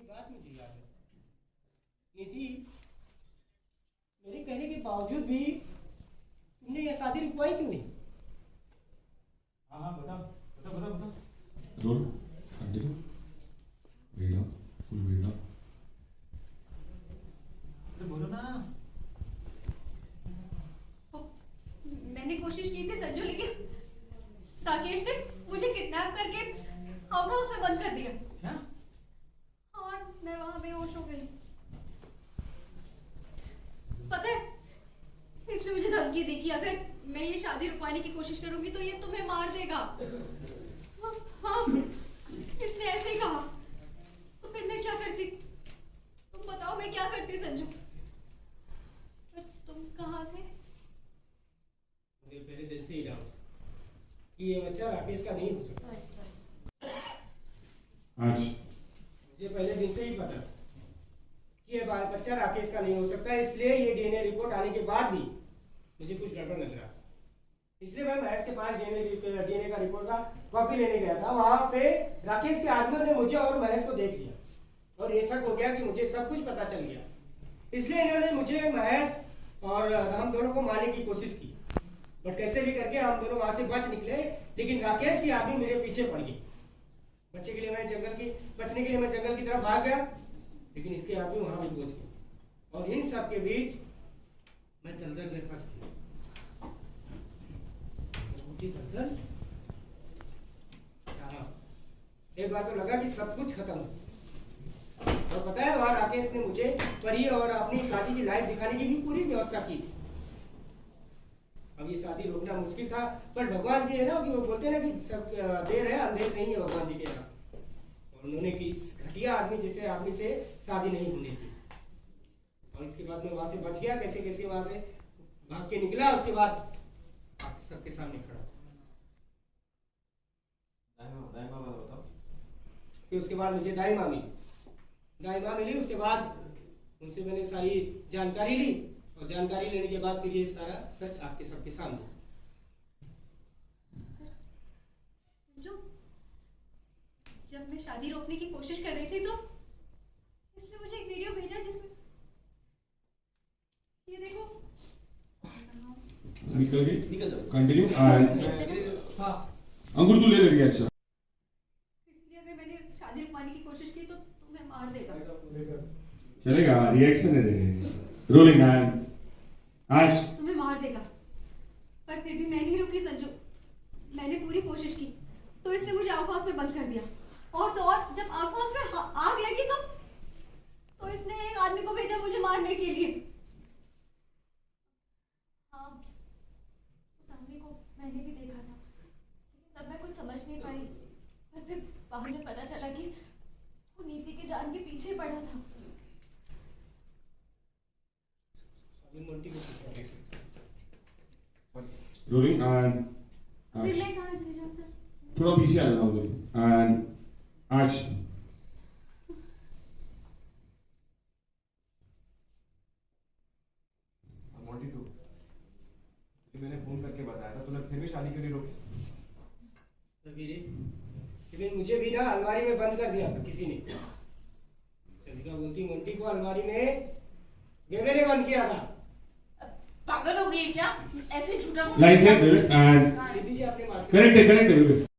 बात मुझे याद है। निधि, मेरे कहने के बावजूद भी तुमने यह शादी रुकवाई क्यों नहीं? हाँ हाँ बता बता बता बता। Roll continue read out full read out. अरे बोलो ना। मैंने कोशिश की थी संजू, लेकिन राकेश ने मुझे किडनैप करके आउट हाउस में बंद कर दिया। क्या? और मैं वहां बेहोश हो गई। पता है, इसने मुझे धमकी दी कि अगर मैं ये शादी रुकवाने की कोशिश करूंगी तो ये तुम्हें मार देगा। हाँ, इसने ऐसे ही कहा। तो फिर मैं क्या करती? तुम बताओ मैं क्या करती संजू? पर तुम कहाँ थे? मुझे पहले दिल से ही डाउट कि ये बच्चा राकेश का नहीं हो सकता। आज मुझे पहले दिन से ही पता कि ये बच्चा राकेश का नहीं हो सकता, इसलिए ये डीएनए रिपोर्ट आने के बाद भी मुझे कुछ गड़बड़ लग रहा था। इसलिए मैं महेश के पास डीएनए का रिपोर्ट का कॉपी लेने गया था। वहां पे राकेश के आदमियों ने मुझे और महेश को देख लिया और ये शक हो गया कि मुझे सब कुछ पता चल गया। इसलिए इन्होंने मुझे, महेश और हम दोनों को मारने की कोशिश की, बट कैसे भी करके हम दोनों वहां से बच निकले। लेकिन राकेश की आदमी मेरे पीछे पड़ गई। बचने के लिए मैं जंगल की तरफ भाग गया, लेकिन इसके आदमी वहां भी पहुंच गए और इन सब के बीच मैं दलदल में फंस गया। दलदल, एक बार तो लगा कि सब कुछ खत्म है। और पता है, वहां राकेश ने मुझे परी और अपनी शादी की लाइफ दिखाने की भी पूरी व्यवस्था की थी। अब ये शादी रोकना मुश्किल था, पर भगवान जी है ना कि वो बोलते हैं ना कि सब देर है अंधेर नहीं है भगवान जी के यहाँ। और उन्होंने कि इस घटिया आदमी से शादी नहीं होने दी। और इसके बाद मैं वहां से बच गया, कैसे कैसे वहां से भाग के निकला। उसके बाद सबके सामने खड़ा। दाई माँ बताओ। फिर उसके बाद मुझे दाई माँ मिली। उसके बाद उनसे मैंने सारी जानकारी ली और जानकारी लेने के बाद फिर ये सारा सच आपके सबके सामने। जो जब मैं शादी रोकने की कोशिश कर रही थी तो इसने मुझे एक वीडियो भेजा जिसमें ये देखो। निकल जाओ कंटिन्यू। हाँ अंकुर तू ले ले अच्छा। इसलिए अगर मैंने शादी रुकवाने की कोशिश की तो तुम्हें मार देगा। चलेगा, रिएक्शन है देंगे। रोलिंग एंड आज तुम्हें मार देगा। पर फिर भी मैं नहीं रुकी संजू। मैंने पूरी कोशिश की तो इसने मुझे आउट हाउस में बंद कर दिया। और तो और जब आउट हाउस में आग लगी तो इसने एक आदमी को भेजा मुझे मारने के लिए। हाँ, उस आदमी को मैंने भी देखा था, लेकिन तब मैं कुछ समझ नहीं पाई। पर फिर बाद में पता चला कि वो नीति के जान के पीछे पड़ा था। रोलिंग एंड फिर मैं कहाँ चली जाऊँ सर? थोड़ा पीछे आ जाओ एंड एक्शन। मोंटी तू, मैंने फोन करके बताया था, तूने फिर भी शादी क्यों नहीं रोकी? लेकिन मुझे भी ना अलमारी में बंद कर दिया था किसी ने। चंद्रिका बोलती मोंटी को अलमारी में बेबे ने बंद किया था। पागल हो गई क्या? ऐसे झूठा लाइक एंड दीदी जी आपने मार करेक्ट है